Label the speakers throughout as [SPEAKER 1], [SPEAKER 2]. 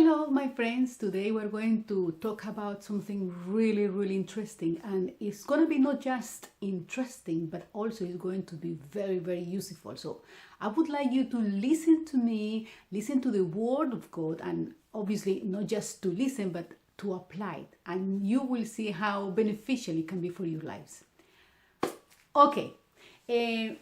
[SPEAKER 1] Hello, my friends. Today we're going to talk about something really interesting, and it's going to be not just interesting, but also it's going to be very useful. So I would like you to listen to me, listen to the Word of God, and obviously not just to listen, but to apply it, and you will see how beneficial it can be for your lives. Ok,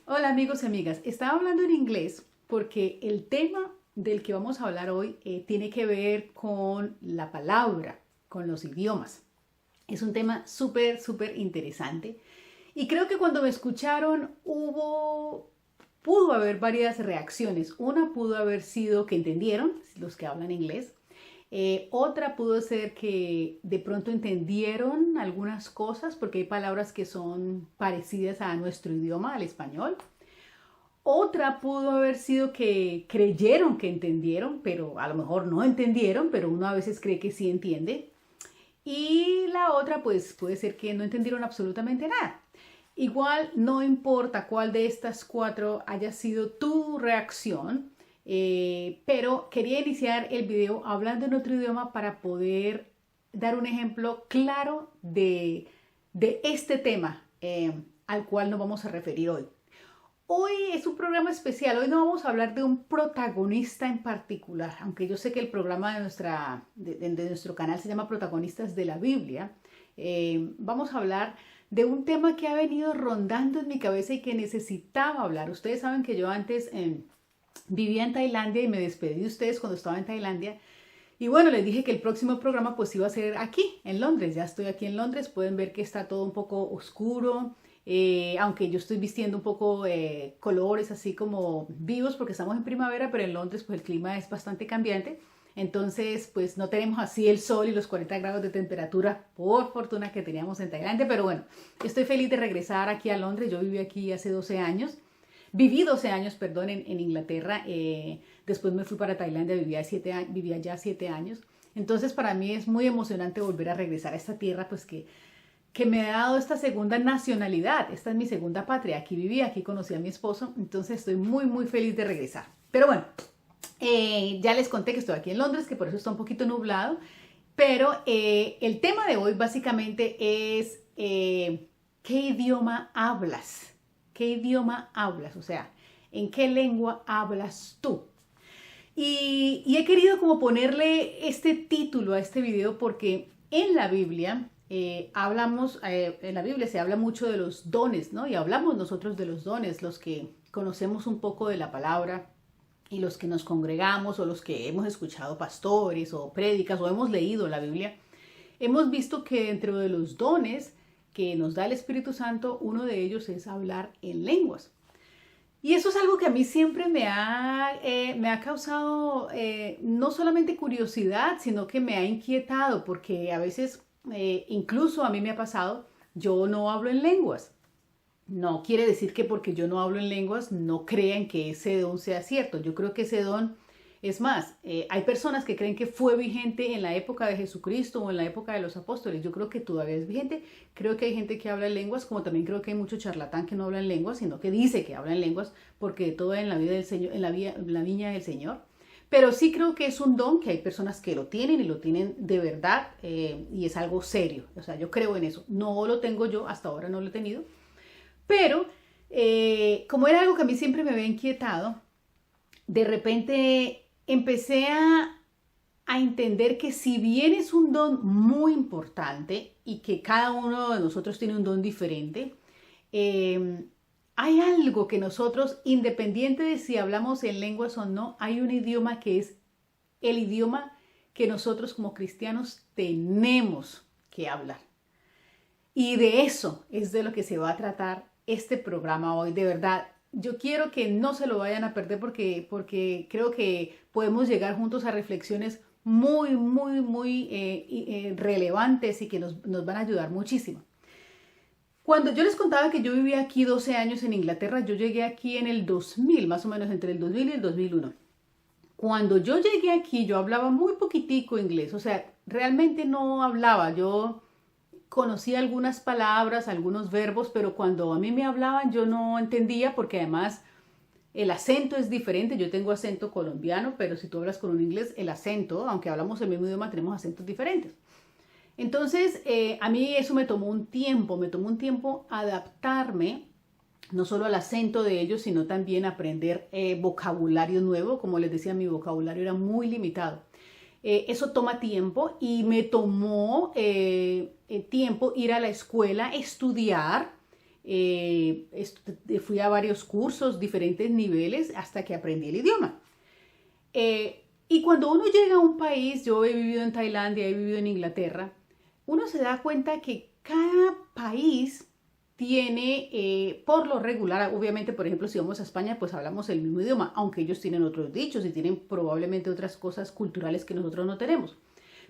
[SPEAKER 1] hola amigos y amigas. Estaba hablando en inglés porque el tema del que vamos a hablar hoy tiene que ver con la palabra, con los idiomas. Es un tema súper interesante y creo que cuando me escucharon pudo haber varias reacciones. Una pudo haber sido que entendieron, los que hablan inglés. Otra pudo ser que de pronto entendieron algunas cosas porque hay palabras que son parecidas a nuestro idioma, al español. Otra pudo haber sido que creyeron que entendieron, pero a lo mejor no entendieron, pero uno a veces cree que sí entiende. Y la otra pues puede ser que no entendieron absolutamente nada. Igual no importa cuál de estas cuatro haya sido tu reacción, pero quería iniciar el video hablando en otro idioma para poder dar un ejemplo claro de este tema al cual nos vamos a referir hoy. Hoy es un programa especial, hoy no vamos a hablar de un protagonista en particular, aunque yo sé que el programa de nuestro canal se llama Protagonistas de la Biblia. Vamos a hablar de un tema que ha venido rondando en mi cabeza y que necesitaba hablar. Ustedes saben que yo antes vivía en Tailandia y me despedí de ustedes cuando estaba en Tailandia. Y bueno, les dije que el próximo programa pues iba a ser aquí, en Londres. Ya estoy aquí en Londres, pueden ver que está todo un poco oscuro. Aunque yo estoy vistiendo un poco colores así como vivos porque estamos en primavera, pero en Londres pues el clima es bastante cambiante, entonces pues no tenemos así el sol y los 40 grados de temperatura por fortuna que teníamos en Tailandia, pero bueno, estoy feliz de regresar aquí a Londres. Yo viví aquí hace 12 años, viví 12 años, perdón, en Inglaterra, después me fui para Tailandia, vivía ya 7 años, entonces para mí es muy emocionante volver a regresar a esta tierra pues que me ha dado esta segunda nacionalidad. Esta es mi segunda patria. Aquí viví, aquí conocí a mi esposo, entonces estoy muy feliz de regresar. Pero bueno, ya les conté que estoy aquí en Londres, que por eso está un poquito nublado, pero el tema de hoy básicamente es ¿qué idioma hablas? ¿Qué idioma hablas? O sea, ¿en qué lengua hablas tú? Y he querido como ponerle este título a este video porque en la Biblia en la Biblia se habla mucho de los dones, ¿no? Y hablamos nosotros de los dones, los que conocemos un poco de la palabra y los que nos congregamos o los que hemos escuchado pastores o prédicas o hemos leído la Biblia. Hemos visto que dentro de los dones que nos da el Espíritu Santo, uno de ellos es hablar en lenguas. Y eso es algo que a mí siempre me ha causado no solamente curiosidad, sino que me ha inquietado porque a veces incluso a mí me ha pasado, yo no hablo en lenguas. No quiere decir que porque yo no hablo en lenguas no crean que ese don sea cierto. Yo creo que ese don, es más, hay personas que creen que fue vigente en la época de Jesucristo o en la época de los apóstoles. Yo creo que todavía es vigente. Creo que hay gente que habla en lenguas, como también creo que hay mucho charlatán que no habla en lenguas, sino que dice que habla en lenguas porque todo en la vida del Señor, en la viña del Señor. Pero sí creo que es un don, que hay personas que lo tienen y lo tienen de verdad y es algo serio. O sea, yo creo en eso. No lo tengo yo, hasta ahora no lo he tenido. Pero como era algo que a mí siempre me había inquietado, de repente empecé a entender que si bien es un don muy importante y que cada uno de nosotros tiene un don diferente, hay algo que nosotros, independiente de si hablamos en lenguas o no, hay un idioma que es el idioma que nosotros como cristianos tenemos que hablar. Y de eso es de lo que se va a tratar este programa hoy. De verdad, yo quiero que no se lo vayan a perder porque creo que podemos llegar juntos a reflexiones muy relevantes y que nos van a ayudar muchísimo. Cuando yo les contaba que yo vivía aquí 12 años en Inglaterra, yo llegué aquí en el 2000, más o menos entre el 2000 y el 2001. Cuando yo llegué aquí, yo hablaba muy poquitico inglés, o sea, realmente no hablaba. Yo conocía algunas palabras, algunos verbos, pero cuando a mí me hablaban yo no entendía porque además el acento es diferente. Yo tengo acento colombiano, pero si tú hablas con un inglés, el acento, aunque hablamos el mismo idioma, tenemos acentos diferentes. Entonces, a mí eso me tomó un tiempo adaptarme no solo al acento de ellos, sino también aprender vocabulario nuevo. Como les decía, mi vocabulario era muy limitado. Eso toma tiempo y me tomó tiempo ir a la escuela, estudiar. Fui a varios cursos, diferentes niveles, hasta que aprendí el idioma. Y cuando uno llega a un país, yo he vivido en Tailandia, he vivido en Inglaterra, uno se da cuenta que cada país tiene, por lo regular, obviamente, por ejemplo, si vamos a España, pues hablamos el mismo idioma, aunque ellos tienen otros dichos y tienen probablemente otras cosas culturales que nosotros no tenemos.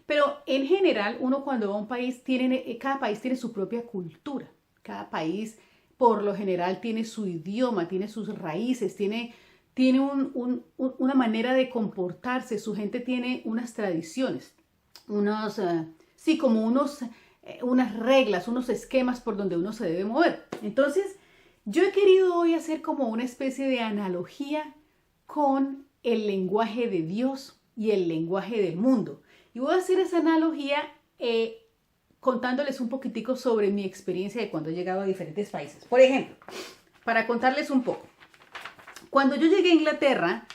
[SPEAKER 1] Pero en general, uno cuando va a un país, cada país tiene su propia cultura. Cada país, por lo general, tiene su idioma, tiene sus raíces, tiene una manera de comportarse. Su gente tiene unas tradiciones, unas reglas, unos esquemas por donde uno se debe mover. Entonces, yo he querido hoy hacer como una especie de analogía con el lenguaje de Dios y el lenguaje del mundo. Y voy a hacer esa analogía contándoles un poquitico sobre mi experiencia de cuando he llegado a diferentes países. Por ejemplo, para contarles un poco. Cuando yo llegué a Inglaterra,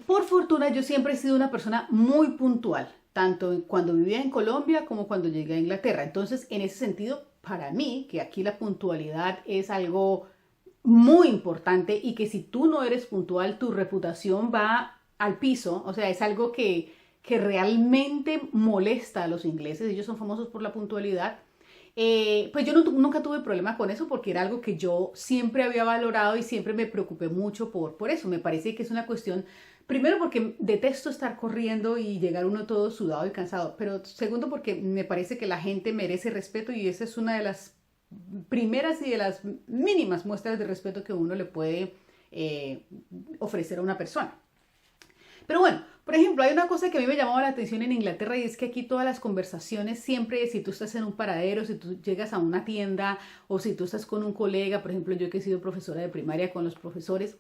[SPEAKER 1] por fortuna yo siempre he sido una persona muy puntual, tanto cuando vivía en Colombia como cuando llegué a Inglaterra. Entonces, en ese sentido, para mí, que aquí la puntualidad es algo muy importante y que si tú no eres puntual, tu reputación va al piso. O sea, es algo que realmente molesta a los ingleses. Ellos son famosos por la puntualidad. Pues yo nunca tuve problema con eso porque era algo que yo siempre había valorado y siempre me preocupé mucho por eso. Me parece que es una cuestión, primero porque detesto estar corriendo y llegar uno todo sudado y cansado, pero segundo porque me parece que la gente merece respeto y esa es una de las primeras y de las mínimas muestras de respeto que uno le puede ofrecer a una persona. Pero bueno, por ejemplo, hay una cosa que a mí me llamaba la atención en Inglaterra y es que aquí todas las conversaciones siempre, si tú estás en un paradero, si tú llegas a una tienda o si tú estás con un colega, por ejemplo, yo que he sido profesora de primaria con los profesores,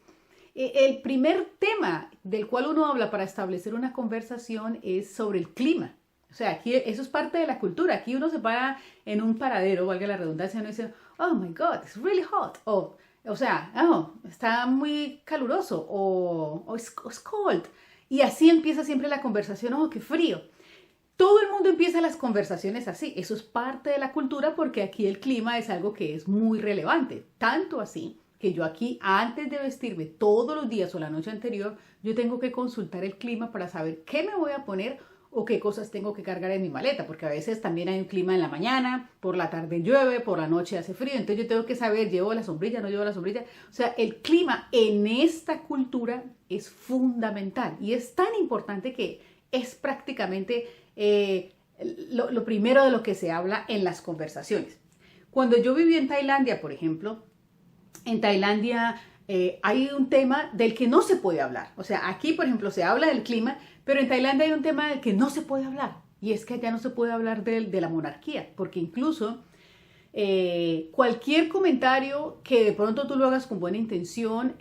[SPEAKER 1] el primer tema del cual uno habla para establecer una conversación es sobre el clima. O sea, aquí eso es parte de la cultura. Aquí uno se para en un paradero, valga la redundancia, uno dice, oh my God, it's really hot. O sea, oh, está muy caluroso o it's cold. Y así empieza siempre la conversación, ¡oh, qué frío! Todo el mundo empieza las conversaciones así. Eso es parte de la cultura porque aquí el clima es algo que es muy relevante. Tanto así que yo aquí, antes de vestirme todos los días o la noche anterior, yo tengo que consultar el clima para saber qué me voy a poner o qué cosas tengo que cargar en mi maleta. Porque a veces también hay un clima en la mañana, por la tarde llueve, por la noche hace frío. Entonces yo tengo que saber, ¿llevo la sombrilla, no llevo la sombrilla? O sea, el clima en esta cultura es fundamental y es tan importante que es prácticamente lo primero de lo que se habla en las conversaciones. Cuando yo viví en Tailandia, por ejemplo, en Tailandia hay un tema del que no se puede hablar. O sea, aquí, por ejemplo, se habla del clima, pero en Tailandia hay un tema del que no se puede hablar. Y es que allá no se puede hablar de la monarquía, porque incluso cualquier comentario que de pronto tú lo hagas con buena intención,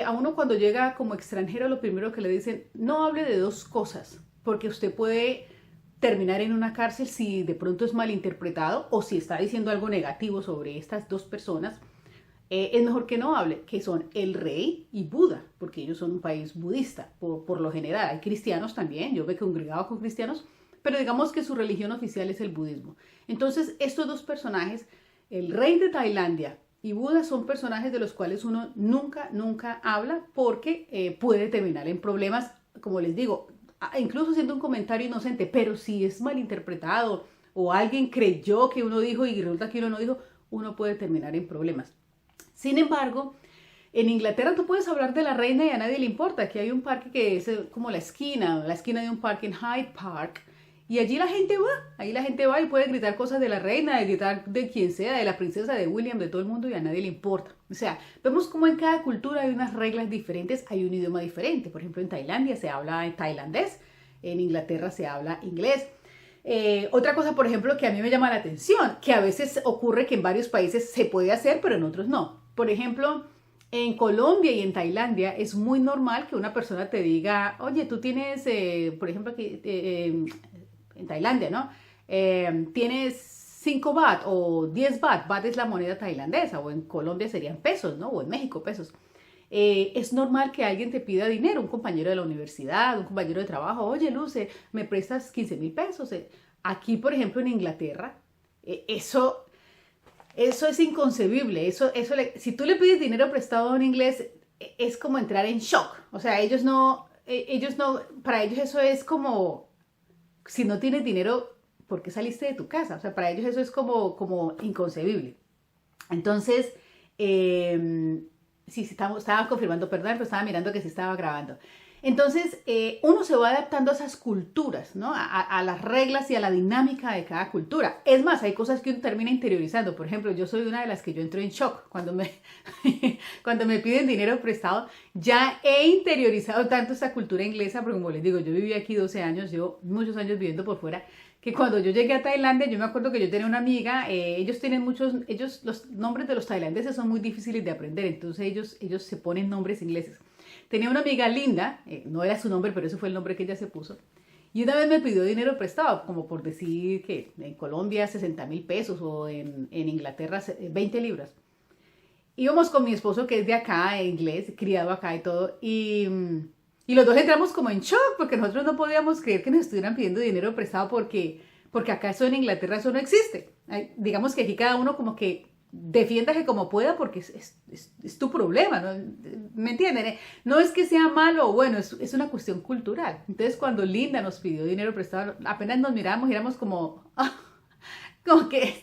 [SPEAKER 1] a uno cuando llega como extranjero lo primero que le dicen, no hable de dos cosas, porque usted puede terminar en una cárcel si de pronto es malinterpretado o si está diciendo algo negativo sobre estas dos personas. Es mejor que no hable, que son el rey y Buda, porque ellos son un país budista, por lo general. Hay cristianos también, yo me he congregado con cristianos, pero digamos que su religión oficial es el budismo. Entonces, estos dos personajes, el rey de Tailandia y Buda, son personajes de los cuales uno nunca habla porque puede terminar en problemas, como les digo, incluso siendo un comentario inocente, pero si es malinterpretado o alguien creyó que uno dijo y resulta que uno no dijo, uno puede terminar en problemas. Sin embargo, en Inglaterra tú puedes hablar de la reina y a nadie le importa. Aquí hay un parque que es como la esquina de un parque en Hyde Park. Y allí la gente va y puede gritar cosas de la reina, de gritar de quien sea, de la princesa, de William, de todo el mundo y a nadie le importa. O sea, vemos como en cada cultura hay unas reglas diferentes, hay un idioma diferente. Por ejemplo, en Tailandia se habla tailandés, en Inglaterra se habla inglés. Otra cosa, por ejemplo, que a mí me llama la atención, que a veces ocurre que en varios países se puede hacer, pero en otros no. Por ejemplo, En Colombia y en Tailandia es muy normal que una persona te diga, oye, tú tienes, por ejemplo, aquí en Tailandia, ¿no? Tienes 5 baht o 10 baht, baht es la moneda tailandesa, o en Colombia serían pesos, ¿no? O en México pesos. Es normal que alguien te pida dinero, un compañero de la universidad, un compañero de trabajo, oye, Luce, ¿me prestas 15.000 pesos? Aquí, por ejemplo, en Inglaterra, eso es inconcebible. Si tú le pides dinero prestado en inglés, es como entrar en shock. O sea, para ellos eso es como, si no tienes dinero, ¿por qué saliste de tu casa? O sea, para ellos eso es como inconcebible. Entonces, sí, estaba confirmando, perdón, pero estaba mirando que se estaba grabando. Entonces, uno se va adaptando a esas culturas, ¿no? A las reglas y a la dinámica de cada cultura. Es más, hay cosas que uno termina interiorizando. Por ejemplo, yo soy una de las que yo entro en shock cuando me piden dinero prestado. Ya he interiorizado tanto esta cultura inglesa, porque como les digo, yo viví aquí 12 años, llevo muchos años viviendo por fuera, que cuando yo llegué a Tailandia, yo me acuerdo que yo tenía una amiga, los nombres de los tailandeses son muy difíciles de aprender, entonces ellos se ponen nombres ingleses. Tenía una amiga linda, no era su nombre, pero ese fue el nombre que ella se puso. Y una vez me pidió dinero prestado, como por decir que en Colombia 60.000 pesos o en Inglaterra 20 libras. Íbamos con mi esposo que es de acá, inglés, criado acá y todo, y los dos entramos como en shock porque nosotros no podíamos creer que nos estuvieran pidiendo dinero prestado porque acá eso en Inglaterra eso no existe. Digamos que aquí cada uno como que defiéndase como pueda porque es tu problema, ¿no? ¿Me entienden? No es que sea malo o bueno, es una cuestión cultural. Entonces cuando Linda nos pidió dinero prestado, apenas nos miramos y éramos como, como que,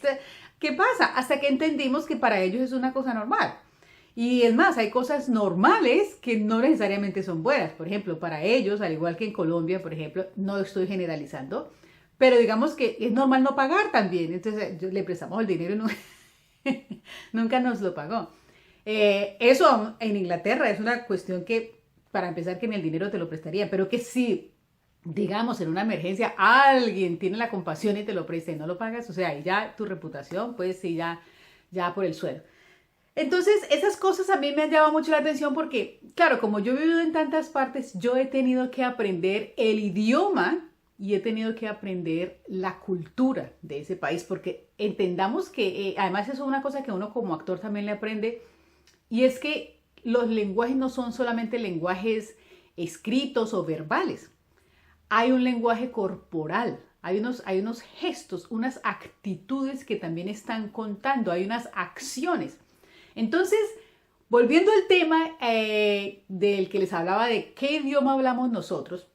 [SPEAKER 1] ¿qué pasa? Hasta que entendimos que para ellos es una cosa normal. Y es más, hay cosas normales que no necesariamente son buenas. Por ejemplo, para ellos, al igual que en Colombia, por ejemplo, no estoy generalizando, pero digamos que es normal no pagar también. Entonces le prestamos el dinero y no, nunca nos lo pagó. Eso en Inglaterra es una cuestión que, para empezar, que en el dinero te lo prestaría, pero que si, digamos, en una emergencia alguien tiene la compasión y te lo presta y no lo pagas, o sea, ahí ya tu reputación, pues sí, ya por el suelo. Entonces, esas cosas a mí me han llamado mucho la atención porque, claro, como yo he vivido en tantas partes, yo he tenido que aprender el idioma y he tenido que aprender la cultura de ese país, porque entendamos que, además eso es una cosa que uno como actor también le aprende, y es que los lenguajes no son solamente lenguajes escritos o verbales, hay un lenguaje corporal, hay unos gestos, unas actitudes que también están contando, hay unas acciones. Entonces, volviendo al tema del que les hablaba de qué idioma hablamos nosotros,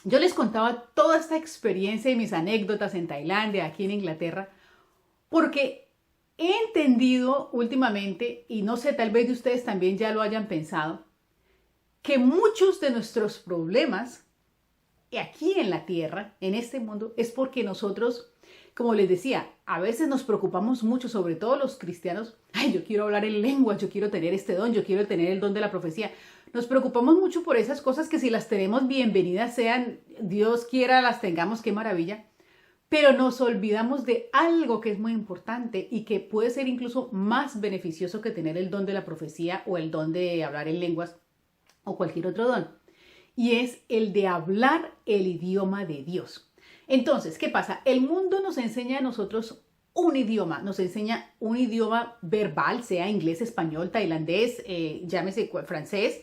[SPEAKER 1] yo les contaba toda esta experiencia y mis anécdotas en Tailandia, aquí en Inglaterra, porque he entendido últimamente, y no sé, tal vez de ustedes también ya lo hayan pensado, que muchos de nuestros problemas aquí en la tierra, en este mundo, es porque nosotros, como les decía, a veces nos preocupamos mucho, sobre todo los cristianos. Ay, yo quiero hablar en lenguas, yo quiero tener este don, yo quiero tener el don de la profecía. Nos preocupamos mucho por esas cosas que si las tenemos, bienvenidas sean, Dios quiera las tengamos, qué maravilla. Pero nos olvidamos de algo que es muy importante y que puede ser incluso más beneficioso que tener el don de la profecía o el don de hablar en lenguas o cualquier otro don. Y es el de hablar el idioma de Dios. Entonces, ¿qué pasa? El mundo nos enseña a nosotros un idioma, nos enseña un idioma verbal, sea inglés, español, tailandés, llámese francés,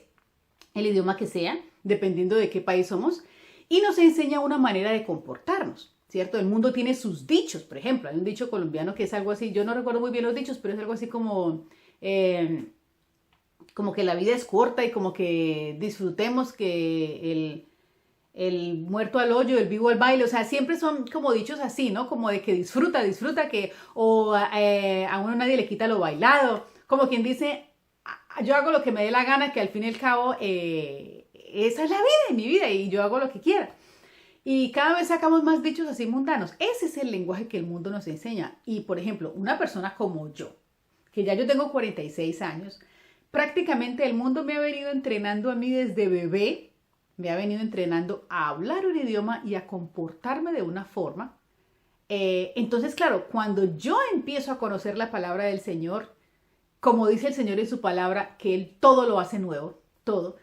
[SPEAKER 1] el idioma que sea, dependiendo de qué país somos, y nos enseña una manera de comportarnos, ¿cierto? El mundo tiene sus dichos, por ejemplo, hay un dicho colombiano que es algo así, yo no recuerdo muy bien los dichos, pero es algo así como que la vida es corta y como que disfrutemos que el muerto al hoyo, el vivo al baile, o sea, siempre son como dichos así, ¿no? Como de que disfruta, o a uno nadie le quita lo bailado, como quien dice, yo hago lo que me dé la gana, que al fin y al cabo esa es la vida en mi vida y yo hago lo que quiera. Y cada vez sacamos más dichos así mundanos. Ese es el lenguaje que el mundo nos enseña. Y, por ejemplo, una persona como yo, que ya yo tengo 46 años, prácticamente el mundo me ha venido entrenando a mí desde bebé, me ha venido entrenando a hablar un idioma y a comportarme de una forma. Entonces, claro, cuando yo empiezo a conocer la palabra del Señor, como dice el Señor en su palabra, que Él todo lo hace nuevo, todo.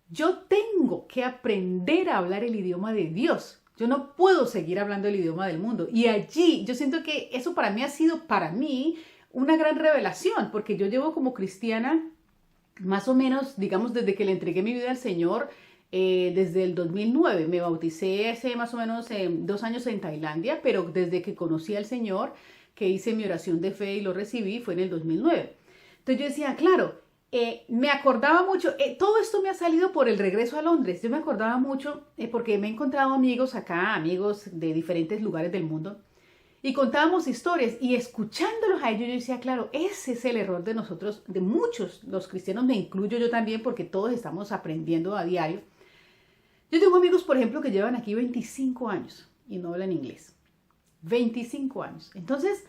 [SPEAKER 1] Yo tengo que aprender a hablar el idioma de Dios. Yo no puedo seguir hablando el idioma del mundo. Y allí yo siento que eso para mí ha sido, una gran revelación, porque yo llevo como cristiana más o menos, digamos, desde que le entregué mi vida al Señor, desde el 2009. Me bauticé hace más o menos 2 años en Tailandia, pero desde que conocí al Señor, que hice mi oración de fe y lo recibí, fue en el 2009. Entonces yo decía, claro, me acordaba mucho, todo esto me ha salido por el regreso a Londres. Yo me acordaba mucho porque me he encontrado amigos acá, amigos de diferentes lugares del mundo, y contábamos historias, y escuchándolos a ellos yo decía, claro, ese es el error de nosotros, de muchos, los cristianos, me incluyo yo también, porque todos estamos aprendiendo a diario. Yo tengo amigos, por ejemplo, que llevan aquí 25 años y no hablan inglés. 25 años. Entonces,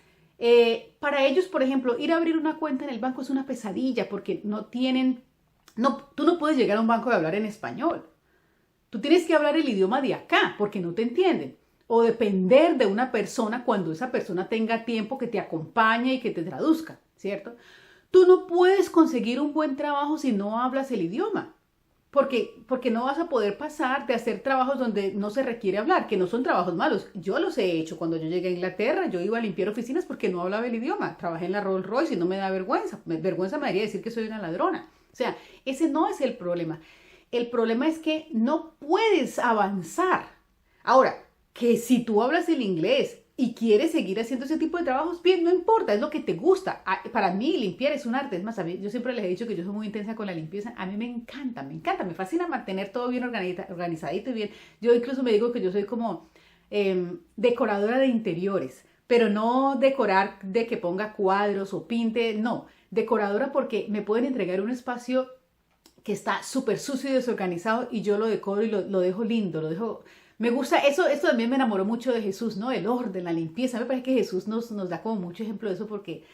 [SPEAKER 1] para ellos, por ejemplo, ir a abrir una cuenta en el banco es una pesadilla, porque tú no puedes llegar a un banco y hablar en español. Tú tienes que hablar el idioma de acá, porque no te entienden. O depender de una persona cuando esa persona tenga tiempo que te acompañe y que te traduzca, ¿cierto? Tú no puedes conseguir un buen trabajo si no hablas el idioma. Porque no vas a poder pasar de hacer trabajos donde no se requiere hablar, que no son trabajos malos. Yo los he hecho. Cuando yo llegué a Inglaterra, yo iba a limpiar oficinas porque no hablaba el idioma. Trabajé en la Rolls Royce y no me da vergüenza. Vergüenza me daría decir que soy una ladrona. O sea, ese no es el problema. El problema es que no puedes avanzar. Ahora, que si tú hablas el inglés y quieres seguir haciendo ese tipo de trabajos, bien, no importa, es lo que te gusta. Para mí limpiar es un arte. Es más, yo siempre les he dicho que yo soy muy intensa con la limpieza. A mí me encanta, me fascina mantener todo bien organizadito y bien. Yo incluso me digo que yo soy como decoradora de interiores, pero no decorar de que ponga cuadros o pinte, no. Decoradora porque me pueden entregar un espacio que está súper sucio y desorganizado y yo lo decoro y lo dejo lindo, lo dejo... Me gusta, esto también me enamoró mucho de Jesús, ¿no? El orden, la limpieza. Me parece que Jesús nos da como mucho ejemplo de eso porque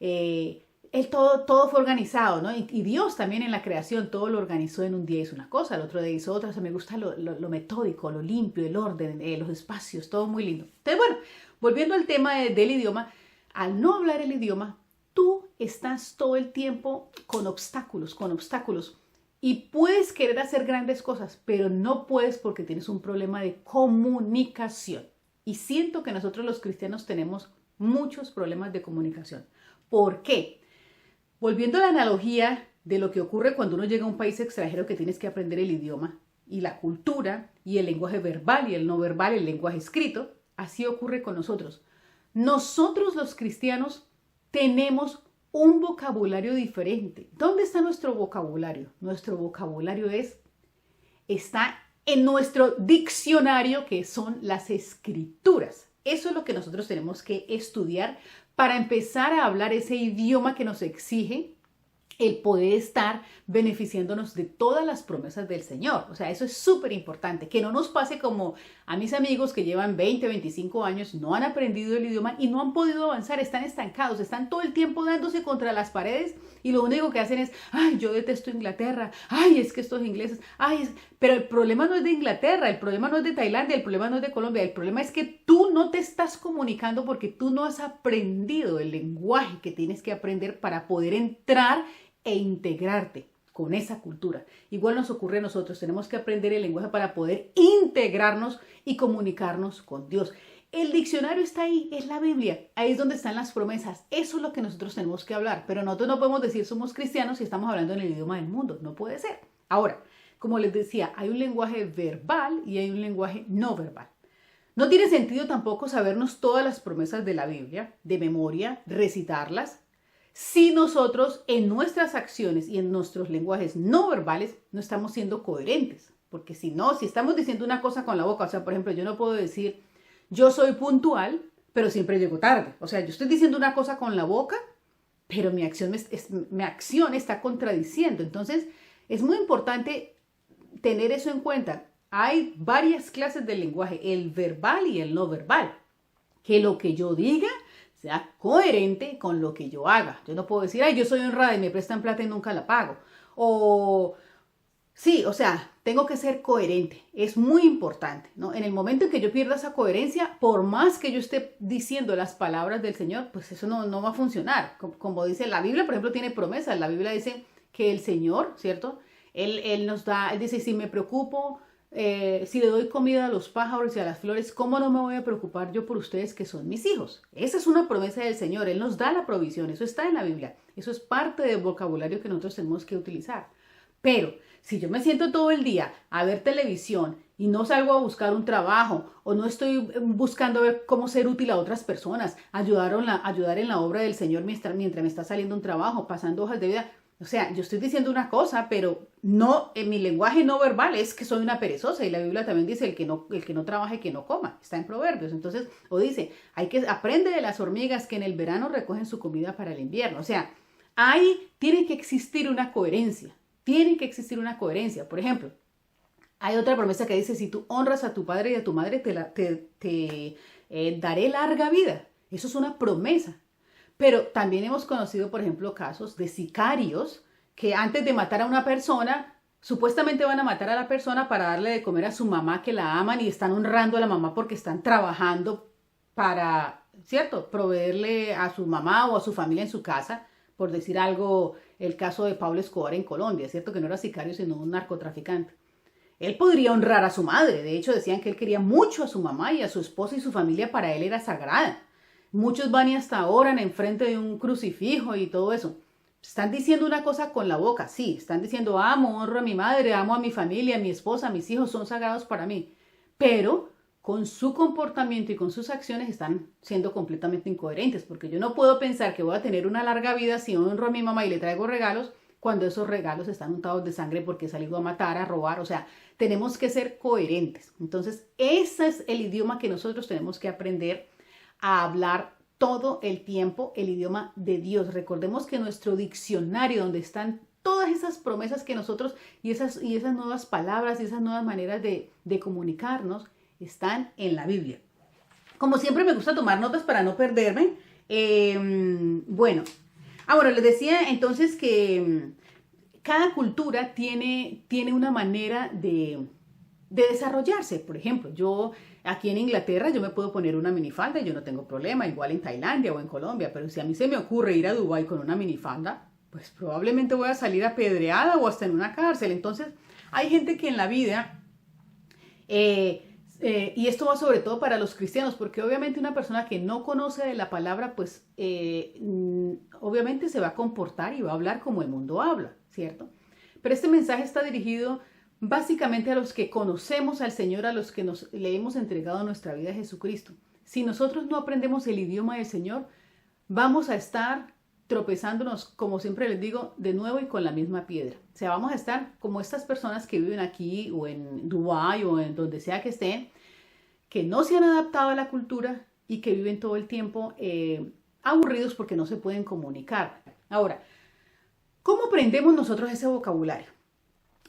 [SPEAKER 1] él todo fue organizado, ¿no? Y Dios también en la creación todo lo organizó en un día, hizo una cosa, el otro día hizo otra. O sea, me gusta lo metódico, lo limpio, el orden, los espacios, todo muy lindo. Entonces, bueno, volviendo al tema del idioma, al no hablar el idioma, tú estás todo el tiempo con obstáculos. Y puedes querer hacer grandes cosas, pero no puedes porque tienes un problema de comunicación. Y siento que nosotros los cristianos tenemos muchos problemas de comunicación. ¿Por qué? Volviendo a la analogía de lo que ocurre cuando uno llega a un país extranjero que tienes que aprender el idioma y la cultura y el lenguaje verbal y el no verbal, el lenguaje escrito, así ocurre con nosotros. Nosotros los cristianos tenemos un vocabulario diferente. ¿Dónde está nuestro vocabulario? Nuestro vocabulario está en nuestro diccionario, que son las escrituras. Eso es lo que nosotros tenemos que estudiar para empezar a hablar ese idioma que nos exige el poder estar beneficiándonos de todas las promesas del Señor. O sea, eso es súper importante, que no nos pase como a mis amigos que llevan 20, 25 años, no han aprendido el idioma y no han podido avanzar, están estancados, están todo el tiempo dándose contra las paredes y lo único que hacen es, ay, yo detesto Inglaterra, ay, es que estos ingleses, pero el problema no es de Inglaterra, el problema no es de Tailandia, el problema no es de Colombia, el problema es que tú no te estás comunicando porque tú no has aprendido el lenguaje que tienes que aprender para poder entrar e integrarte con esa cultura. Igual nos ocurre a nosotros, tenemos que aprender el lenguaje para poder integrarnos y comunicarnos con Dios. El diccionario está ahí, es la Biblia, ahí es donde están las promesas, eso es lo que nosotros tenemos que hablar, pero nosotros no podemos decir somos cristianos si estamos hablando en el idioma del mundo, no puede ser. Ahora, como les decía, hay un lenguaje verbal y hay un lenguaje no verbal. No tiene sentido tampoco sabernos todas las promesas de la Biblia, de memoria, recitarlas, si nosotros en nuestras acciones y en nuestros lenguajes no verbales no estamos siendo coherentes. Porque si estamos diciendo una cosa con la boca, o sea, por ejemplo, yo no puedo decir, yo soy puntual, pero siempre llego tarde. O sea, yo estoy diciendo una cosa con la boca, pero mi acción está contradiciendo. Entonces, es muy importante tener eso en cuenta. Hay varias clases de lenguaje, el verbal y el no verbal. Que lo que yo diga sea coherente con lo que yo haga. Yo no puedo decir, ay, yo soy honrada y me prestan plata y nunca la pago. O Sí, o sea, tengo que ser coherente. Es muy importante, ¿no? En el momento en que yo pierda esa coherencia, por más que yo esté diciendo las palabras del Señor, pues eso no va a funcionar. Como dice la Biblia, por ejemplo, tiene promesas. La Biblia dice que el Señor, ¿cierto? Él nos da, Él dice, si me preocupo, si le doy comida a los pájaros y a las flores, ¿cómo no me voy a preocupar yo por ustedes que son mis hijos? Esa es una promesa del Señor. Él nos da la provisión. Eso está en la Biblia. Eso es parte del vocabulario que nosotros tenemos que utilizar. Pero si yo me siento todo el día a ver televisión y no salgo a buscar un trabajo o no estoy buscando ver cómo ser útil a otras personas, ayudar en la obra del Señor mientras me está saliendo un trabajo, pasando hojas de vida, o sea, yo estoy diciendo una cosa, pero no, en mi lenguaje no verbal es que soy una perezosa y la Biblia también dice el que no trabaje, que no coma, está en Proverbios. Entonces, o dice, aprende de las hormigas que en el verano recogen su comida para el invierno. O sea, ahí tiene que existir una coherencia. Tiene que existir una coherencia. Por ejemplo, hay otra promesa que dice, si tú honras a tu padre y a tu madre, te daré larga vida. Eso es una promesa. Pero también hemos conocido, por ejemplo, casos de sicarios que antes de matar a una persona, supuestamente van a matar a la persona para darle de comer a su mamá que la aman y están honrando a la mamá porque están trabajando para, ¿cierto?, proveerle a su mamá o a su familia en su casa, por decir algo, el caso de Pablo Escobar en Colombia, ¿cierto?, que no era sicario sino un narcotraficante. Él podría honrar a su madre, de hecho decían que él quería mucho a su mamá y a su esposa y su familia para él era sagrada. Muchos van y hasta oran enfrente de un crucifijo y todo eso. Están diciendo una cosa con la boca, sí, están diciendo amo, honro a mi madre, amo a mi familia, a mi esposa, a mis hijos, son sagrados para mí. Pero con su comportamiento y con sus acciones están siendo completamente incoherentes, porque yo no puedo pensar que voy a tener una larga vida si honro a mi mamá y le traigo regalos, cuando esos regalos están untados de sangre porque he salido a matar, a robar, o sea, tenemos que ser coherentes. Entonces, ese es el idioma que nosotros tenemos que aprender a hablar todo el tiempo, el idioma de Dios. Recordemos que nuestro diccionario, donde están todas esas promesas que nosotros y esas nuevas palabras y esas nuevas maneras de comunicarnos, están en la Biblia. Como siempre me gusta tomar notas para no perderme. Bueno, les decía entonces que cada cultura tiene una manera de desarrollarse. Por ejemplo, yo aquí en Inglaterra yo me puedo poner una minifalda y yo no tengo problema, igual en Tailandia o en Colombia, pero si a mí se me ocurre ir a Dubái con una minifalda, pues probablemente voy a salir apedreada o hasta en una cárcel. Entonces, hay gente que en la vida y esto va sobre todo para los cristianos, porque obviamente una persona que no conoce de la palabra, pues obviamente se va a comportar y va a hablar como el mundo habla, ¿cierto? Pero este mensaje está dirigido básicamente a los que conocemos al Señor, a los que le hemos entregado nuestra vida a Jesucristo. Si nosotros no aprendemos el idioma del Señor, vamos a estar tropezándonos, como siempre les digo, de nuevo y con la misma piedra. O sea, vamos a estar como estas personas que viven aquí o en Dubái o en donde sea que estén, que no se han adaptado a la cultura y que viven todo el tiempo aburridos porque no se pueden comunicar. Ahora, ¿cómo aprendemos nosotros ese vocabulario?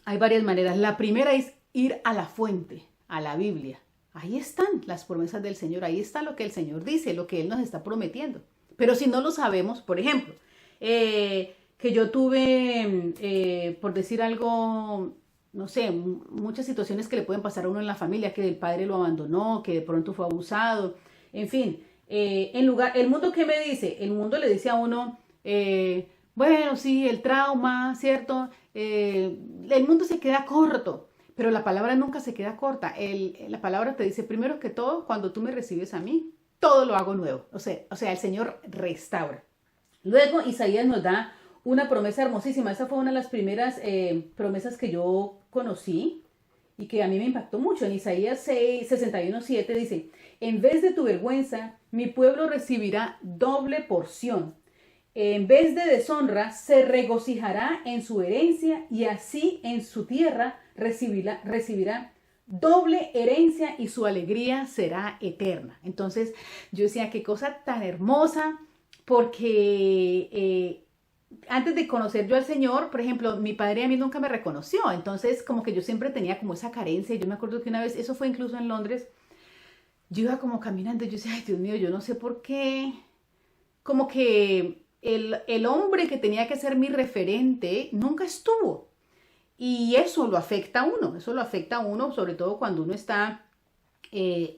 [SPEAKER 1] Hay varias maneras. La primera es ir a la fuente, a la Biblia. Ahí están las promesas del Señor, ahí está lo que el Señor dice, lo que Él nos está prometiendo. Pero si no lo sabemos, por ejemplo, que yo tuve, por decir algo, no sé, muchas situaciones que le pueden pasar a uno en la familia, que el padre lo abandonó, que de pronto fue abusado, en fin, el mundo, ¿qué me dice? El mundo le dice a uno, bueno, sí, el trauma, ¿cierto? El mundo se queda corto, pero la palabra nunca se queda corta. La palabra te dice, primero que todo, cuando tú me recibes a mí, todo lo hago nuevo. O sea, el Señor restaura. Luego Isaías nos da una promesa hermosísima. Esa fue una de las primeras promesas que yo conocí y que a mí me impactó mucho. En Isaías 61:7 dice, en vez de tu vergüenza, mi pueblo recibirá doble porción. En vez de deshonra, se regocijará en su herencia y así en su tierra recibirá doble herencia y su alegría será eterna. Entonces yo decía, qué cosa tan hermosa, porque antes de conocer yo al Señor, por ejemplo, mi padre a mí nunca me reconoció, entonces como que yo siempre tenía como esa carencia. Yo me acuerdo que una vez, eso fue incluso en Londres, yo iba como caminando y yo decía, ay Dios mío, yo no sé por qué, como que el hombre que tenía que ser mi referente nunca estuvo. Y eso lo afecta a uno, eso lo afecta a uno, sobre todo cuando uno está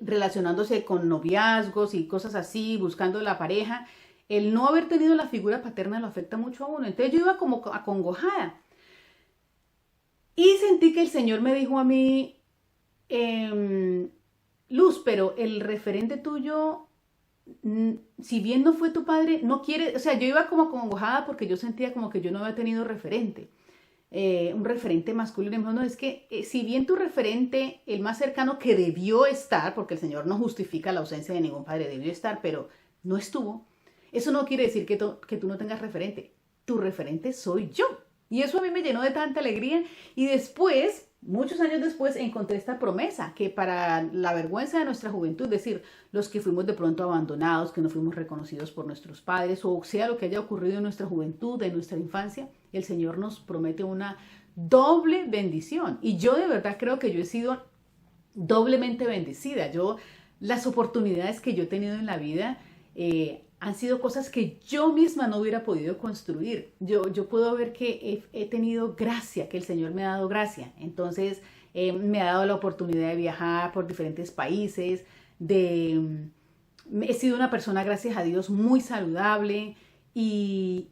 [SPEAKER 1] relacionándose con noviazgos y cosas así, buscando la pareja. El no haber tenido la figura paterna lo afecta mucho a uno. Entonces yo iba como acongojada y sentí que el Señor me dijo a mí, Luz, pero el referente tuyo, si bien no fue tu padre, no quiere, o sea, yo iba como acongojada porque yo sentía como que yo no había tenido referente. Un referente masculino. Y me dijo, no, es que si bien tu referente, el más cercano que debió estar, porque el Señor no justifica la ausencia de ningún padre, debió estar, pero no estuvo, eso no quiere decir que tú no tengas referente. Tu referente soy yo. Y eso a mí me llenó de tanta alegría. Y después, muchos años después, encontré esta promesa que para la vergüenza de nuestra juventud, es decir, los que fuimos de pronto abandonados, que no fuimos reconocidos por nuestros padres, o sea lo que haya ocurrido en nuestra juventud, en nuestra infancia, el Señor nos promete una doble bendición. Y yo de verdad creo que yo he sido doblemente bendecida. Las oportunidades que yo he tenido en la vida han sido cosas que yo misma no hubiera podido construir. Yo puedo ver que he tenido gracia, que el Señor me ha dado gracia. Entonces me ha dado la oportunidad de viajar por diferentes países, he sido una persona, gracias a Dios, muy saludable y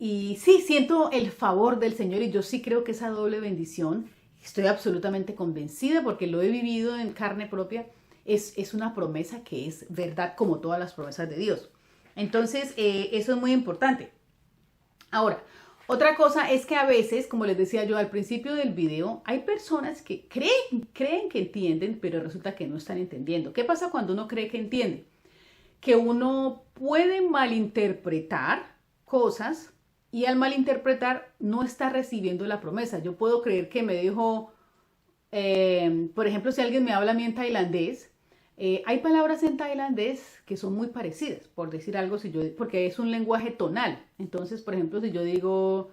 [SPEAKER 1] sí, siento el favor del Señor y yo sí creo que esa doble bendición, estoy absolutamente convencida porque lo he vivido en carne propia, es una promesa que es verdad como todas las promesas de Dios. Entonces, eso es muy importante. Ahora, otra cosa es que a veces, como les decía yo al principio del video, hay personas que creen que entienden, pero resulta que no están entendiendo. ¿Qué pasa cuando uno cree que entiende? Que uno puede malinterpretar cosas y al malinterpretar no está recibiendo la promesa. Yo puedo creer que me dijo, por ejemplo, si alguien me habla a mí en tailandés, hay palabras en tailandés que son muy parecidas, por decir algo, porque es un lenguaje tonal. Entonces, por ejemplo, si yo digo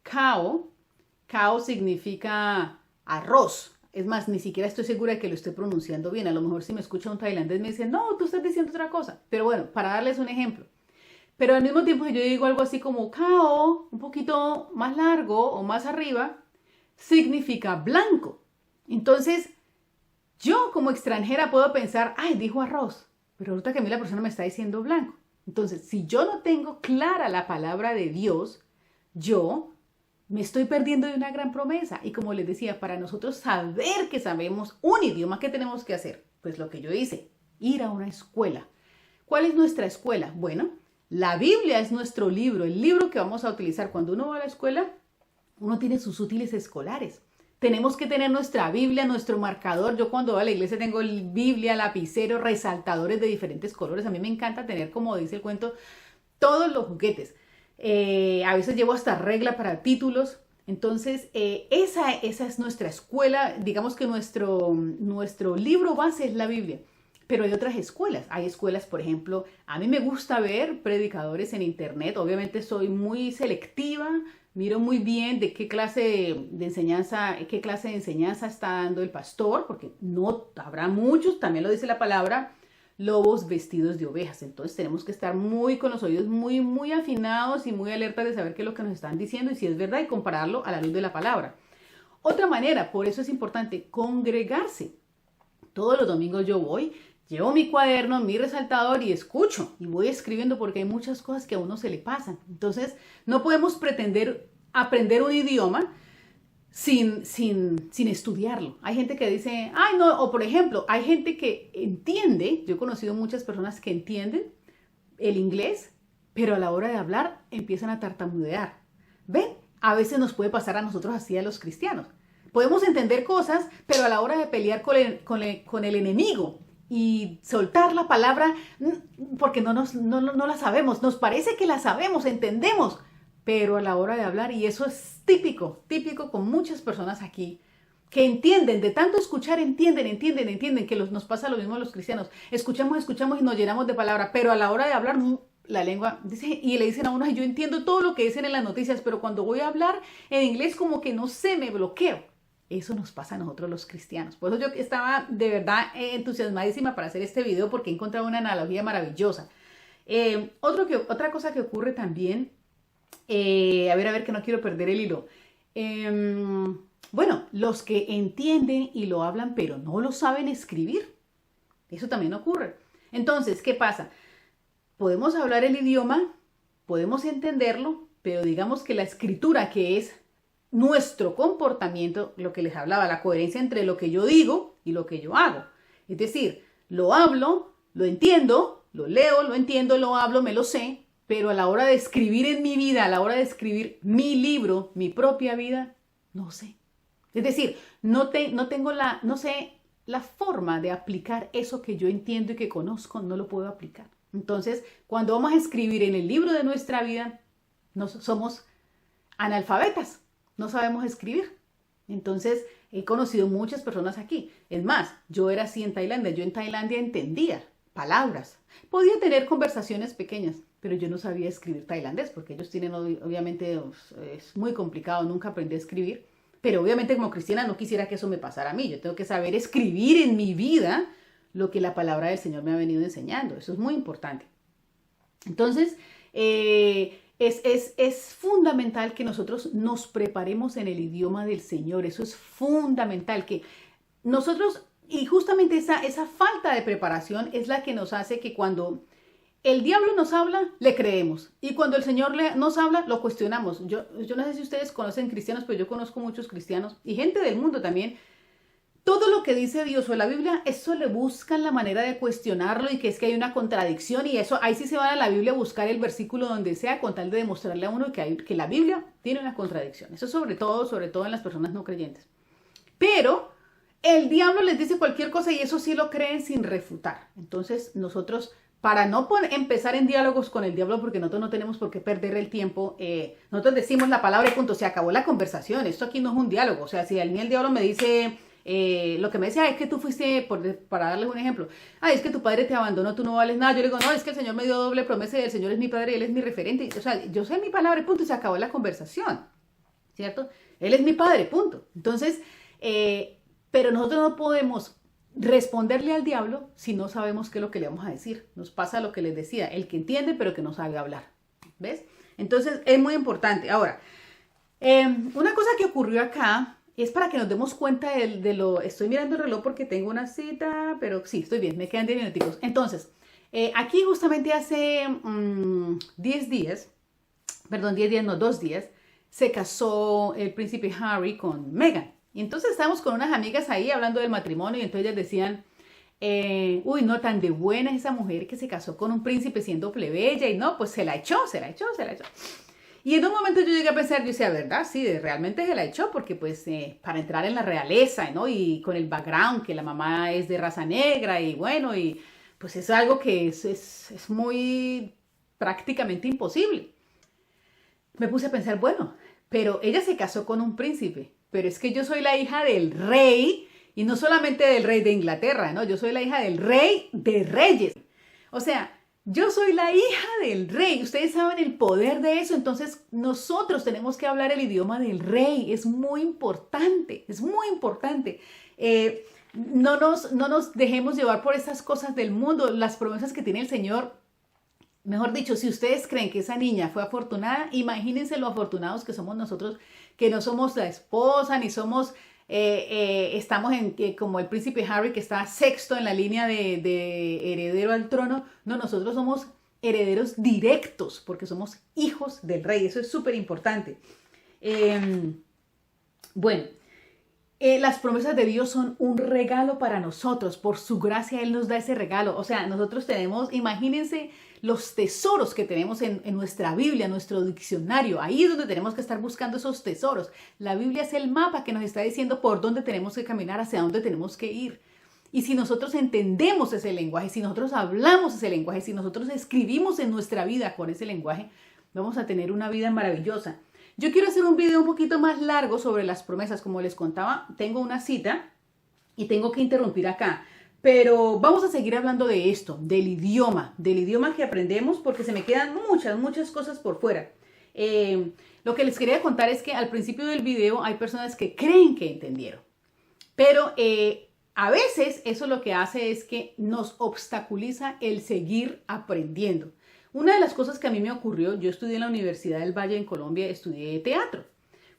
[SPEAKER 1] kao significa arroz. Es más, ni siquiera estoy segura de que lo estoy pronunciando bien. A lo mejor si me escucha un tailandés me dice, no, tú estás diciendo otra cosa. Pero bueno, para darles un ejemplo. Pero al mismo tiempo, si yo digo algo así como cao, un poquito más largo o más arriba, significa blanco. Entonces, yo como extranjera puedo pensar, ay, dijo arroz, pero resulta que a mí la persona me está diciendo blanco. Entonces, si yo no tengo clara la palabra de Dios, yo me estoy perdiendo de una gran promesa. Y como les decía, para nosotros saber que sabemos un idioma, ¿qué tenemos que hacer? Pues lo que yo hice, ir a una escuela. ¿Cuál es nuestra escuela? Bueno, la Biblia es nuestro libro, el libro que vamos a utilizar cuando uno va a la escuela. Uno tiene sus útiles escolares. Tenemos que tener nuestra Biblia, nuestro marcador. Yo cuando voy a la iglesia tengo Biblia, lapicero, resaltadores de diferentes colores. A mí me encanta tener, como dice el cuento, todos los juguetes. A veces llevo hasta regla para títulos. Entonces, esa es nuestra escuela. Digamos que nuestro libro base es la Biblia. Pero hay otras escuelas. Hay escuelas, por ejemplo, a mí me gusta ver predicadores en internet. Obviamente soy muy selectiva. Miro muy bien de qué clase de enseñanza está dando el pastor, porque no habrá muchos, también lo dice la palabra, lobos vestidos de ovejas. Entonces tenemos que estar muy con los oídos muy afinados y muy alertas de saber qué es lo que nos están diciendo y si es verdad y compararlo a la luz de la palabra. Otra manera, por eso es importante congregarse. Todos los domingos yo voy, llevo mi cuaderno, mi resaltador y escucho y voy escribiendo porque hay muchas cosas que a uno se le pasan. Entonces, no podemos pretender aprender un idioma sin estudiarlo. Hay gente que dice, ay no, o por ejemplo, hay gente que entiende, yo he conocido muchas personas que entienden el inglés, pero a la hora de hablar empiezan a tartamudear. ¿Ven? A veces nos puede pasar a nosotros así a los cristianos. Podemos entender cosas, pero a la hora de pelear con el enemigo y soltar la palabra, porque no la sabemos, nos parece que la sabemos, entendemos, pero a la hora de hablar, y eso es típico con muchas personas aquí, que entienden, de tanto escuchar, entienden, que nos pasa lo mismo a los cristianos. Escuchamos y nos llenamos de palabra, pero a la hora de hablar, la lengua dice, y le dicen a uno, yo entiendo todo lo que dicen en las noticias, pero cuando voy a hablar en inglés como que no sé, me bloqueo. Eso nos pasa a nosotros los cristianos. Por eso yo estaba de verdad entusiasmadísima para hacer este video porque he encontrado una analogía maravillosa. Otra cosa que ocurre también, a ver que no quiero perder el hilo. bueno, los que entienden y lo hablan, pero no lo saben escribir. Eso también ocurre. Entonces, ¿qué pasa? Podemos hablar el idioma, podemos entenderlo, pero digamos que la escritura, que es nuestro comportamiento, lo que les hablaba, la coherencia entre lo que yo digo y lo que yo hago. Es decir, lo hablo, lo entiendo, lo leo, lo entiendo, lo hablo, me lo sé, pero a la hora de escribir en mi vida, a la hora de escribir mi libro, mi propia vida, no sé. Es decir, no sé la forma de aplicar eso que yo entiendo y que conozco, no lo puedo aplicar. Entonces, cuando vamos a escribir en el libro de nuestra vida, somos analfabetas, no sabemos escribir. Entonces, he conocido muchas personas aquí. Es más, yo era así en Tailandia. Yo en Tailandia entendía palabras. Podía tener conversaciones pequeñas, pero yo no sabía escribir tailandés porque ellos tienen, obviamente, es muy complicado, nunca aprendí a escribir. Pero obviamente como cristiana no quisiera que eso me pasara a mí. Yo tengo que saber escribir en mi vida lo que la palabra del Señor me ha venido enseñando. Eso es muy importante. Entonces, es fundamental que nosotros nos preparemos en el idioma del Señor. Eso es fundamental, que nosotros, y justamente esa falta de preparación es la que nos hace que cuando el diablo nos habla, le creemos. Y cuando el Señor nos habla, lo cuestionamos. Yo no sé si ustedes conocen cristianos, pero yo conozco muchos cristianos y gente del mundo también. Todo lo que dice Dios o la Biblia, eso le buscan la manera de cuestionarlo y que es que hay una contradicción y eso, ahí sí se van a la Biblia a buscar el versículo donde sea con tal de demostrarle a uno que la Biblia tiene una contradicción. Eso sobre todo en las personas no creyentes. Pero el diablo les dice cualquier cosa y eso sí lo creen sin refutar. Entonces nosotros, para no empezar en diálogos con el diablo, porque nosotros no tenemos por qué perder el tiempo, nosotros decimos la palabra y punto, se acabó la conversación. Esto aquí no es un diálogo. O sea, si a mí el diablo me dice... lo que me decía es que tú fuiste, para darles un ejemplo, es que tu padre te abandonó, tú no vales nada. Yo le digo, no, es que el Señor me dio doble promesa y el Señor es mi padre y Él es mi referente. O sea, yo sé mi palabra y punto, y se acabó la conversación, ¿cierto? Él es mi padre, punto. Entonces, pero nosotros no podemos responderle al diablo si no sabemos qué es lo que le vamos a decir. Nos pasa lo que les decía, el que entiende pero que no sabe hablar, ¿ves? Entonces, es muy importante. Ahora, una cosa que ocurrió acá es para que nos demos cuenta de lo... Estoy mirando el reloj porque tengo una cita, pero sí, estoy bien, me quedan 10 minutos. Entonces, aquí justamente hace 10 días, perdón, 10 días, no, 2 días, se casó el príncipe Harry con Meghan. Y entonces estábamos con unas amigas ahí hablando del matrimonio y entonces ellas decían, uy, no, tan de buena esa mujer que se casó con un príncipe siendo plebeya y no, pues se la echó. Y en un momento yo llegué a pensar, yo decía, ¿verdad? Sí, realmente se la echó porque pues para entrar en la realeza, ¿no? Y con el background que la mamá es de raza negra y bueno, y pues es algo que es muy prácticamente imposible. Me puse a pensar, bueno, pero ella se casó con un príncipe, pero es que yo soy la hija del rey y no solamente del rey de Inglaterra, ¿no? Yo soy la hija del rey de reyes. O sea... Yo soy la hija del rey. Ustedes saben el poder de eso. Entonces nosotros tenemos que hablar el idioma del rey. Es muy importante. Es muy importante. No nos dejemos llevar por estas cosas del mundo. Las promesas que tiene el Señor. Mejor dicho, si ustedes creen que esa niña fue afortunada, imagínense lo afortunados que somos nosotros, que no somos la esposa, ni somos... estamos como el príncipe Harry, que está sexto en la línea de heredero al trono. No, nosotros somos herederos directos porque somos hijos del rey. Eso es súper importante. Bueno, las promesas de Dios son un regalo para nosotros. Por su gracia Él nos da ese regalo. O sea, nosotros tenemos, imagínense los tesoros que tenemos en nuestra Biblia, en nuestro diccionario. Ahí es donde tenemos que estar buscando esos tesoros. La Biblia es el mapa que nos está diciendo por dónde tenemos que caminar, hacia dónde tenemos que ir. Y si nosotros entendemos ese lenguaje, si nosotros hablamos ese lenguaje, si nosotros escribimos en nuestra vida con ese lenguaje, vamos a tener una vida maravillosa. Yo quiero hacer un video un poquito más largo sobre las promesas. Como les contaba, tengo una cita y tengo que interrumpir acá. Pero vamos a seguir hablando de esto, del idioma que aprendemos, porque se me quedan muchas cosas por fuera. Lo que les quería contar es que al principio del video hay personas que creen que entendieron, pero a veces eso lo que hace es que nos obstaculiza el seguir aprendiendo. Una de las cosas que a mí me ocurrió, yo estudié en la Universidad del Valle en Colombia, estudié teatro.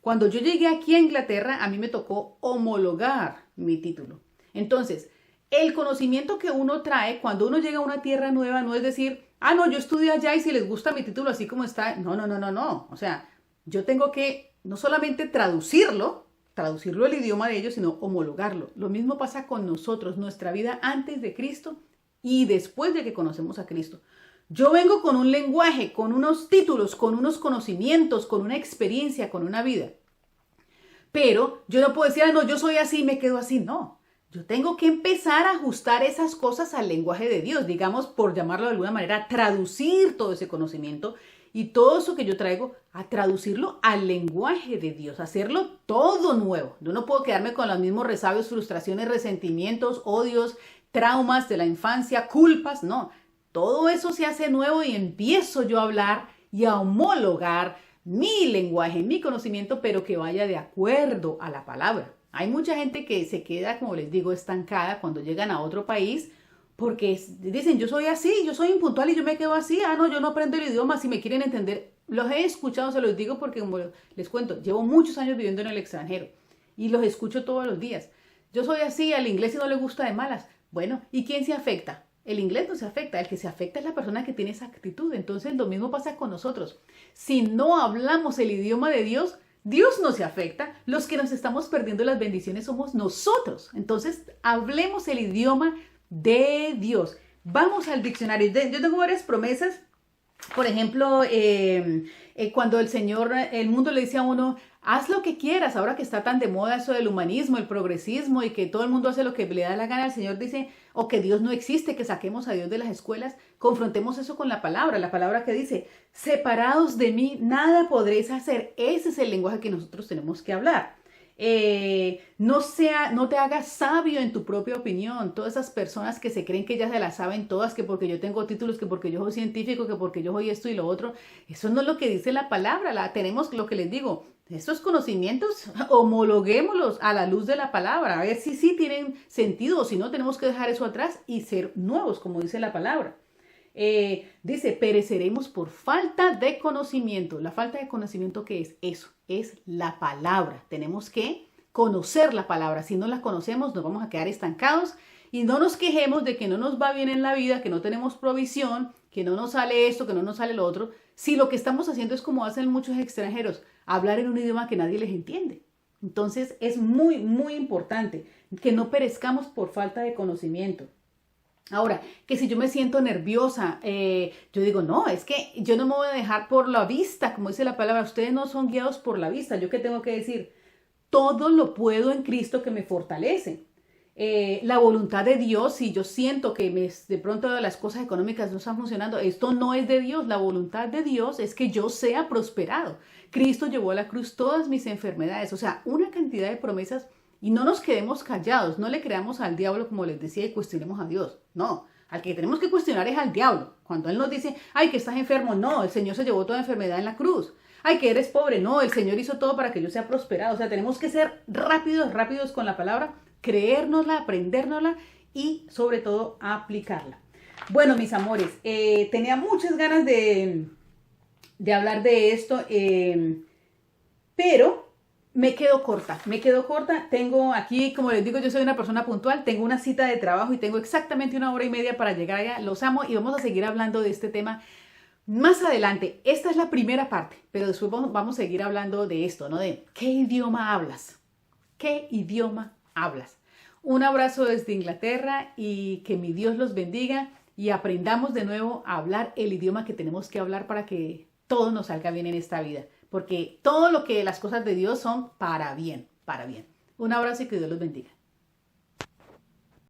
[SPEAKER 1] Cuando yo llegué aquí a Inglaterra, a mí me tocó homologar mi título. Entonces, el conocimiento que uno trae cuando uno llega a una tierra nueva no es decir, ah, no, yo estudié allá y si les gusta mi título así como está. No, no, no, no, no. O sea, yo tengo que no solamente traducirlo al idioma de ellos, sino homologarlo. Lo mismo pasa con nosotros, nuestra vida antes de Cristo y después de que conocemos a Cristo. Yo vengo con un lenguaje, con unos títulos, con unos conocimientos, con una experiencia, con una vida. Pero yo no puedo decir, ah, no, yo soy así y me quedo así. No, yo tengo que empezar a ajustar esas cosas al lenguaje de Dios, digamos, por llamarlo de alguna manera, traducir todo ese conocimiento y todo eso que yo traigo, a traducirlo al lenguaje de Dios, hacerlo todo nuevo. Yo no puedo quedarme con los mismos resabios, frustraciones, resentimientos, odios, traumas de la infancia, culpas, no. Todo eso se hace nuevo y empiezo yo a hablar y a homologar mi lenguaje, mi conocimiento, pero que vaya de acuerdo a la palabra. Hay mucha gente que se queda, como les digo, estancada cuando llegan a otro país porque dicen, yo soy así, yo soy impuntual y yo me quedo así. Ah, no, yo no aprendo el idioma, si me quieren entender. Los he escuchado, se los digo porque como les cuento, llevo muchos años viviendo en el extranjero y los escucho todos los días. Yo soy así, al inglés y no le gusta de malas. Bueno, ¿y quién se afecta? El inglés no se afecta, el que se afecta es la persona que tiene esa actitud. Entonces lo mismo pasa con nosotros. Si no hablamos el idioma de Dios, Dios no se afecta. Los que nos estamos perdiendo las bendiciones somos nosotros. Entonces hablemos el idioma de Dios. Vamos al diccionario. Yo tengo varias promesas. Por ejemplo, cuando el mundo le dice a uno, haz lo que quieras, ahora que está tan de moda eso del humanismo, el progresismo y que todo el mundo hace lo que le da la gana, el Señor dice, o que Dios no existe, que saquemos a Dios de las escuelas, confrontemos eso con la palabra que dice, separados de mí, nada podréis hacer. Ese es el lenguaje que nosotros tenemos que hablar. No te hagas sabio en tu propia opinión. Todas esas personas que se creen que ya se las saben todas, que porque yo tengo títulos, que porque yo soy científico, que porque yo soy esto y lo otro, eso no es lo que dice la palabra. Tenemos lo que les digo, estos conocimientos homologuémoslos a la luz de la palabra, a ver si sí tienen sentido o si no, tenemos que dejar eso atrás y ser nuevos, como dice la palabra. Dice, pereceremos por falta de conocimiento. La falta de conocimiento, ¿qué es? Eso, es la palabra. Tenemos que conocer la palabra. Si no la conocemos, nos vamos a quedar estancados y no nos quejemos de que no nos va bien en la vida, que no tenemos provisión, que no nos sale esto, que no nos sale lo otro. Si lo que estamos haciendo es como hacen muchos extranjeros, hablar en un idioma que nadie les entiende. Entonces es muy, muy importante que no perezcamos por falta de conocimiento. Ahora, que si yo me siento nerviosa, yo digo, no, es que yo no me voy a dejar por la vista, como dice la palabra, ustedes no son guiados por la vista. ¿Yo qué tengo que decir? Todo lo puedo en Cristo que me fortalece. La voluntad de Dios, si yo siento que de pronto las cosas económicas no están funcionando, esto no es de Dios. La voluntad de Dios es que yo sea prosperado. Cristo llevó a la cruz todas mis enfermedades, o sea, una cantidad de promesas. Y no nos quedemos callados, no le creamos al diablo, como les decía, y cuestionemos a Dios. No, al que tenemos que cuestionar es al diablo. Cuando él nos dice, ay, que estás enfermo, no, el Señor se llevó toda enfermedad en la cruz. Ay, que eres pobre, no, el Señor hizo todo para que yo sea prosperado. O sea, tenemos que ser rápidos con la palabra, creérnosla, aprendérnosla y sobre todo aplicarla. Bueno, mis amores, tenía muchas ganas de hablar de esto, pero me quedo corta. Tengo aquí, como les digo, yo soy una persona puntual, tengo una cita de trabajo y tengo exactamente 1 hora y media para llegar allá. Los amo y vamos a seguir hablando de este tema más adelante. Esta es la primera parte, pero después vamos a seguir hablando de esto, ¿no? De ¿qué idioma hablas? ¿Qué idioma hablas? Un abrazo desde Inglaterra y que mi Dios los bendiga y aprendamos de nuevo a hablar el idioma que tenemos que hablar para que todo nos salga bien en esta vida. Porque todo lo que las cosas de Dios son para bien, para bien. Un abrazo y que Dios los bendiga.